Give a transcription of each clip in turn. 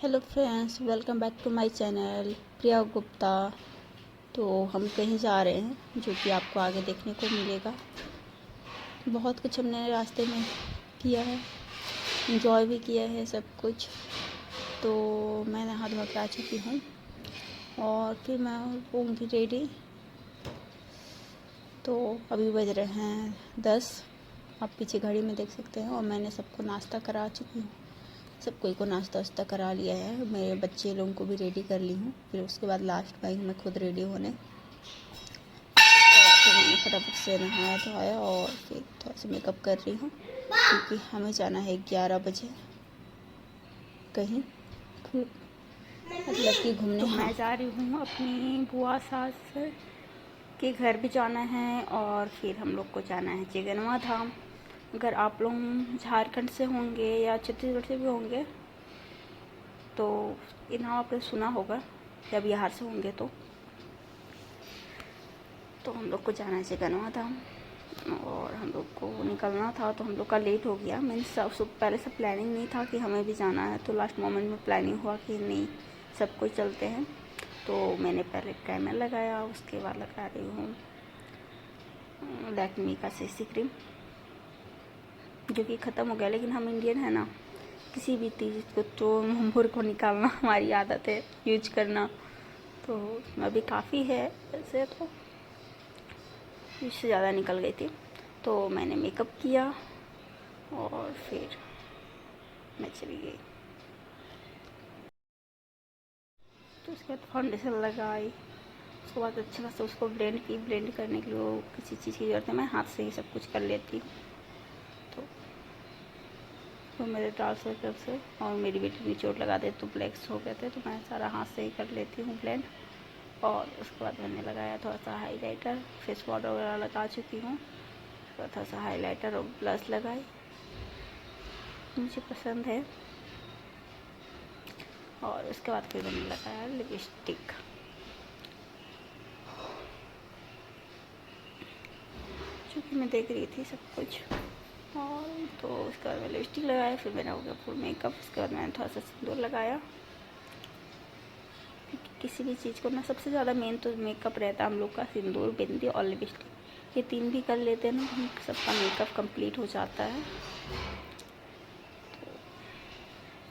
Hello friends, welcome back to my channel Priya Gupta. तो हम कहीं जा रहे हैं जो कि आपको आगे देखने को मिलेगा। बहुत कुछ हमने रास्ते में किया है, इंजॉय भी किया है सब कुछ। तो मैं नहा धो के आ चुकी हूँ और फिर मैं होंगी रेडी। तो अभी बज रहे हैं 10, आप पीछे घड़ी में देख सकते हैं। और मैंने सबको नाश्ता करा चुकी हूँ, सब कोई को नाश्ता वास्ता करा लिया है। मेरे बच्चे लोगों को भी रेडी कर ली हूँ। फिर उसके बाद लास्ट में मैं खुद रेडी होने, तो मैंने फटाफट से नहाया धोया और फिर थोड़ा सा मेकअप कर रही हूँ, क्योंकि हमें जाना है 11 बजे कहीं मतलब कि घूमने। तो मैं जा रही हूँ अपनी बुआ सास के घर भी जाना है और फिर हम लोग को जाना है चिगनवा धाम। अगर आप लोग झारखंड से होंगे या छत्तीसगढ़ से भी होंगे तो ये नाम आपने सुना होगा, या बिहार से होंगे तो हम लोग को जाना है चिगनवा धाम। और हम लोग को निकलना था तो हम लोग का लेट हो गया। मैंने पहले से प्लानिंग नहीं था कि हमें भी जाना है, तो लास्ट मोमेंट में प्लानिंग हुआ कि नहीं सब कोई चलते हैं। तो मैंने पहले कैमल लगाया, उसके बाद लगा रही हूँ लैक्मी का सीसी क्रीम, जो कि ख़त्म हो गया। लेकिन हम इंडियन है ना, किसी भी चीज़ को तो मुंह को निकालना हमारी आदत है, यूज करना। तो उसमें अभी काफ़ी है, वैसे तो इससे ज़्यादा निकल गई थी। तो मैंने मेकअप किया और फिर मैं चली गई। तो उसके बाद फाउंडेशन लगाई, उसके बाद अच्छा से उसको ब्लेंड करने के लिए किसी चीज़ की ज़रूरत है, मैं हाथ से ही सब कुछ कर लेती हूँ। तो मेरे डार्क सर्कल से और मेरी बेटी भी चोट लगा दे तो ब्लैक्स हो गए थे, तो मैं सारा हाथ से ही कर लेती हूँ ब्लेंड। और उसके बाद मैंने लगाया थोड़ा सा हाइलाइटर, फेस पाउडर वगैरह लगा चुकी हूँ। थोड़ा सा हाइलाइटर और ब्लश लगाई, मुझे पसंद है। और उसके बाद फिर मैंने लगाया लिपस्टिक, क्योंकि मैं देख रही थी सब कुछ। और तो उसके बाद मैंने लिपस्टिक लगाया, फिर मेरा हो गया फुल मेकअप। उसके बाद मैंने थोड़ा सा सिंदूर लगाया। किसी भी चीज़ को ना सबसे ज़्यादा मेन तो मेकअप रहता है हम लोग का, सिंदूर, बिंदी और लिपस्टिक। ये 3 भी कर लेते हैं ना, हम सबका मेकअप कंप्लीट हो जाता है।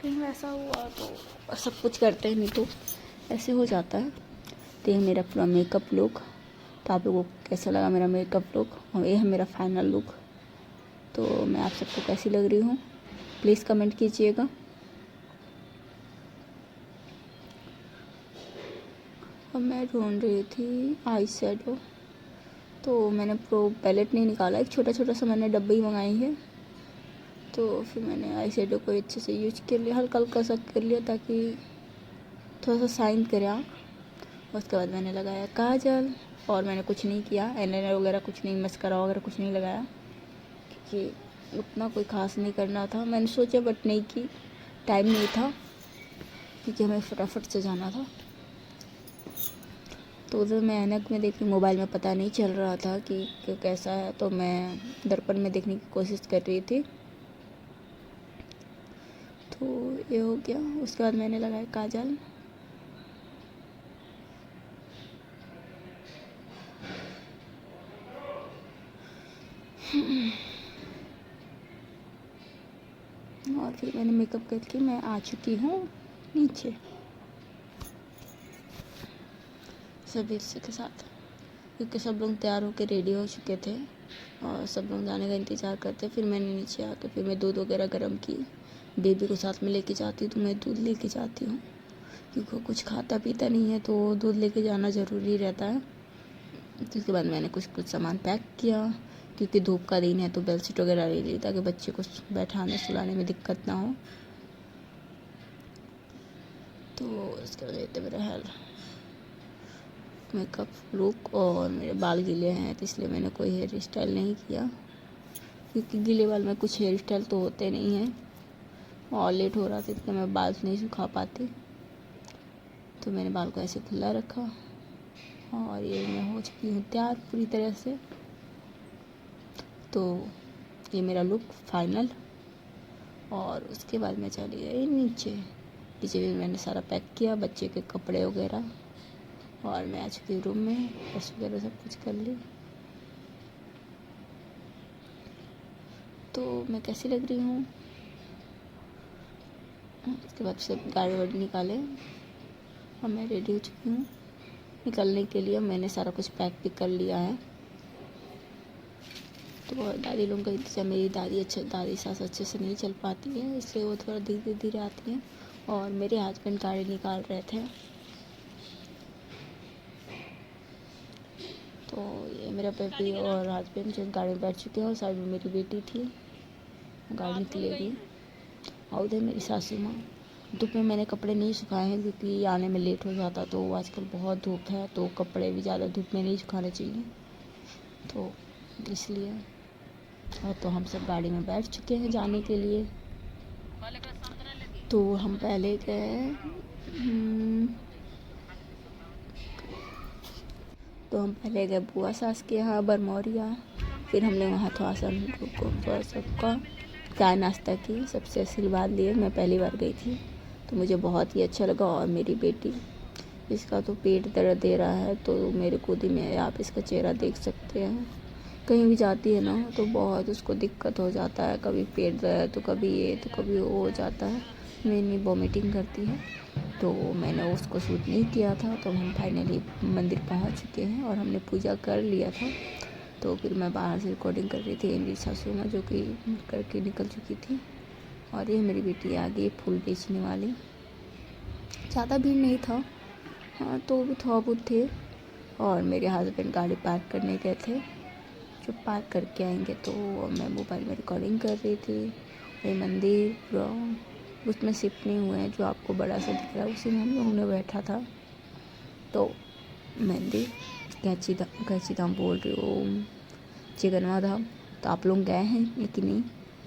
कहीं वैसा हुआ तो सब कुछ करते हैं, नहीं तो ऐसे हो जाता है। तो ये मेरा पूरा मेकअप लुक। तो आप लोगों को कैसा लगा मेरा मेकअप लुक, और ये है मेरा फाइनल लुक। तो मैं आप सबको कैसी लग रही हूँ प्लीज़ कमेंट कीजिएगा। अब मैं ढूंढ रही थी आई शेडो, तो मैंने प्रो पैलेट नहीं निकाला, एक छोटा छोटा सा मैंने डब्बी मंगाई है। तो फिर मैंने आई शेडो को अच्छे से यूज कर लिया, हल्का हल्का सा कर लिया ताकि थोड़ा सा शाइन करे आँख। उसके बाद मैंने लगाया काजल, और मैंने कुछ नहीं किया, आईलाइनर वगैरह कुछ नहीं, मस्करा वगैरह कुछ नहीं लगाया, क्योंकि उतना कोई ख़ास नहीं करना था। मैंने सोचा बट नहीं की, टाइम नहीं था, क्योंकि हमें फटाफट से जाना था। तो उधर मैं ऐनक में देखी, मोबाइल में पता नहीं चल रहा था कि कैसा है, तो मैं दर्पण में देखने की कोशिश कर रही थी। तो ये हो गया। उसके बाद मैंने लगाया काजल, और फिर मैंने मेकअप करके मैं आ चुकी हूँ नीचे सभी के साथ, क्योंकि सब लोग तैयार होकर रेडी हो चुके थे और सब लोग जाने का इंतज़ार करते। फिर मैंने नीचे आके फिर मैं दूध वगैरह गर्म की, बेबी को साथ में लेके जाती हूँ, तो मैं दूध लेके जाती हूँ, क्योंकि वो कुछ खाता पीता नहीं है, तो दूध लेके जाना ज़रूरी रहता है। तो उसके बाद मैंने कुछ कुछ सामान पैक किया, क्योंकि धूप का दिन है, तो बेडशीट वगैरह ले ली ताकि बच्चे को बैठाने सुलाने में दिक्कत ना हो। तो उसके बाद लेते मेरा हेयर मेकअप लुक, और मेरे बाल गीले हैं तो इसलिए मैंने कोई हेयर स्टाइल नहीं किया, क्योंकि गीले बाल में कुछ हेयर स्टाइल तो होते नहीं हैं, और लेट हो रहा था इसलिए मैं बाल नहीं सुखा पाती। तो मैंने बाल को ऐसे खुला रखा, और ये मैं हो चुकी हूँ तैयार पूरी तरह से। तो ये मेरा लुक फाइनल। और उसके बाद मैं चली गई नीचे, नीचे भी मैंने सारा पैक किया, बच्चे के कपड़े वगैरह, और मैं आ चुकी रूम में, ब्रश वगैरह सब कुछ कर ली। तो मैं कैसी लग रही हूँ? उसके बाद सब गाड़ी वाड़ी निकाले और मैं रेडी हो चुकी हूँ निकलने के लिए। मैंने सारा कुछ पैक भी कर लिया है। तो दादी लोगों का इंतज़ार, मेरी दादी सास अच्छे से नहीं चल पाती है, इसलिए वो थोड़ा धीरे धीरे आती हैं। और मेरे हस्बैंड गाड़ी निकाल रहे थे। तो ये मेरा बेबी और हस्बैंड जो गाड़ी में बैठ चुके हैं, और साइड में मेरी बेटी थी, गाड़ी निकलेगी। और उधर मेरी सासू माँ। धूप में मैंने कपड़े नहीं सुखाए हैं क्योंकि आने में लेट हो जाता, तो आजकल बहुत धूप है, तो कपड़े भी ज़्यादा धूप में नहीं सुखाने चाहिए, तो इसलिए। और तो हम सब गाड़ी में बैठ चुके हैं जाने के लिए। तो हम पहले गए बुआ सास के यहाँ बरमौरिया। फिर हमने वहाँ थोड़ा सा सबका चाय नाश्ता की, सबसे आशीर्वाद लिए। मैं पहली बार गई थी तो मुझे बहुत ही अच्छा लगा। और मेरी बेटी, इसका तो पेट दर्द दे रहा है, तो मेरे गोदी में आप इसका चेहरा देख सकते हैं। कहीं भी जाती है ना तो बहुत उसको दिक्कत हो जाता है, कभी पेट दर्द तो कभी ये तो कभी वो हो जाता है, मेनली वॉमिटिंग करती है। तो मैंने उसको सूट नहीं किया था। तो हम फाइनली मंदिर पहुंच चुके हैं और हमने पूजा कर लिया था। तो फिर मैं बाहर से रिकॉर्डिंग कर रही थी, मेरी सासू माँ जो कि करके निकल चुकी थी। और ये मेरी बेटी आ गई फूल बेचने वाली। ज़्यादा भीड़ नहीं था, हाँ तो भी थोड़ा बहुत थे। और मेरे हस्बैंड गाड़ी पार्क करने गए थे, जो पार्क करके आएंगे। तो मैं मोबाइल में रिकॉर्डिंग कर रही थी। ये मंदिर पूरा उसमें शिफ्ट नहीं हुए हैं, जो आपको बड़ा सा दिख रहा है उसी में हम लोगों ने बैठा था। तो मंदिर कैची धाम बोल रही हूँ, चिकनवा धाम। तो आप लोग गए हैं कि नहीं,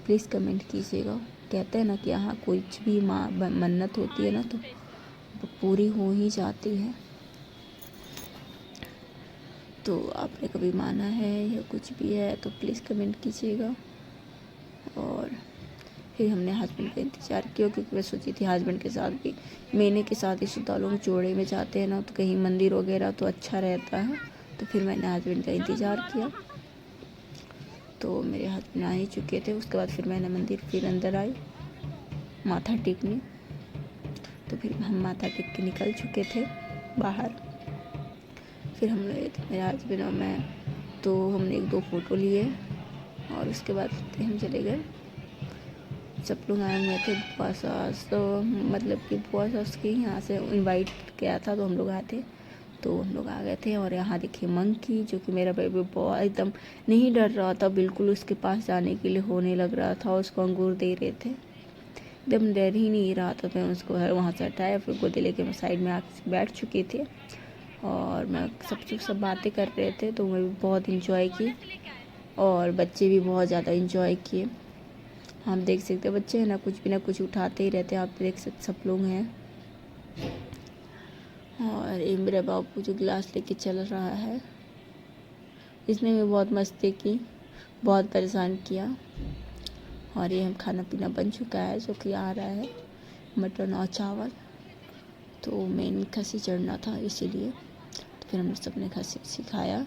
प्लीज़ कमेंट कीजिएगा। कहते हैं ना कि यहाँ कुछ भी मन्नत होती है ना तो पूरी हो ही जाती है। तो आपने कभी माना है या कुछ भी है तो प्लीज़ कमेंट कीजिएगा। और फिर हमने हस्बैंड का इंतज़ार किया, क्योंकि मैं सोची थी हस्बैंड के साथ भी, महीने के साथ ही शुदा लोग जोड़े में जाते हैं ना तो कहीं मंदिर वगैरह तो अच्छा रहता है। तो फिर मैंने हस्बैंड का इंतज़ार किया। तो मेरे हस्बैंड आ ही चुके थे। उसके बाद फिर मैंने मंदिर फिर अंदर आई माथा टेकने। तो फिर हम माथा टेक के निकल चुके थे बाहर। फिर हम लोग, मेरा हस्बैंड और मैं, तो हमने 1-2 फ़ोटो लिए और उसके बाद हम चले गए। सब लोग आए हुए थे, बुआ सास, तो मतलब कि बुआ सास के यहाँ से इनवाइट किया था तो हम लोग आए थे। तो हम लोग आ गए थे। और यहाँ देखिए मंकी, जो कि मेरा बेबी बहुत एकदम नहीं डर रहा था, बिल्कुल उसके पास जाने के लिए होने लग रहा था। उसको अंगूर दे रहे थे, एकदम डर ही नहीं रहा था। मैं उसको वहाँ से हटाया, फिर गोदी लेके मैं साइड में आके बैठ चुकी थी। और मैं सब बातें कर रहे थे, तो मैं भी बहुत इंजॉय की और बच्चे भी बहुत ज़्यादा इंजॉय किए। हम देख सकते हैं बच्चे हैं ना कुछ उठाते ही रहते हैं, आप देख सकते सब लोग हैं। और ये मेरा बाबू जो गिलास लेके चल रहा है, इसने भी बहुत मस्ती की, बहुत परेशान किया। और ये हम खाना पीना बन चुका है, जो कि आ रहा है मटन और चावल। तो मेन खसी चढ़ना था इसीलिए, तो फिर हम सब ने खसी खाया,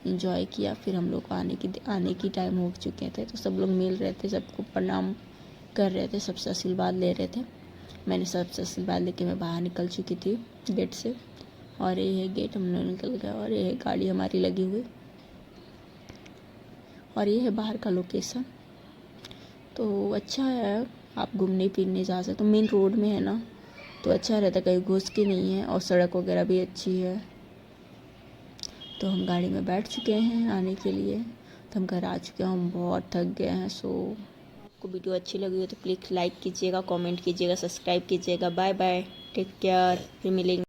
इंजॉय किया। फिर हम लोग आने की टाइम हो चुके थे, तो सब लोग मिल रहे थे, सबको प्रणाम कर रहे थे, सबसे आशीर्वाद ले रहे थे। मैंने सबसे आशीर्वाद लेके मैं बाहर निकल चुकी थी गेट से। और ये है गेट, हम लोग निकल गए। और ये है गाड़ी हमारी लगी हुई। और ये है बाहर का लोकेशन। तो अच्छा है, आप घूमने फिरने जा सकते हो। मेन रोड में है ना, तो अच्छा रहता, कहीं घुस के नहीं है। और सड़क वगैरह भी अच्छी है। तो हम गाड़ी में बैठ चुके हैं आने के लिए। तो हम घर आ चुके हैं, हम बहुत थक गए हैं। सो आपको वीडियो अच्छी लगी हो तो प्लीज़ लाइक कीजिएगा, कमेंट कीजिएगा, सब्सक्राइब कीजिएगा। बाय बाय, टेक केयर, फिर मिलेंगे।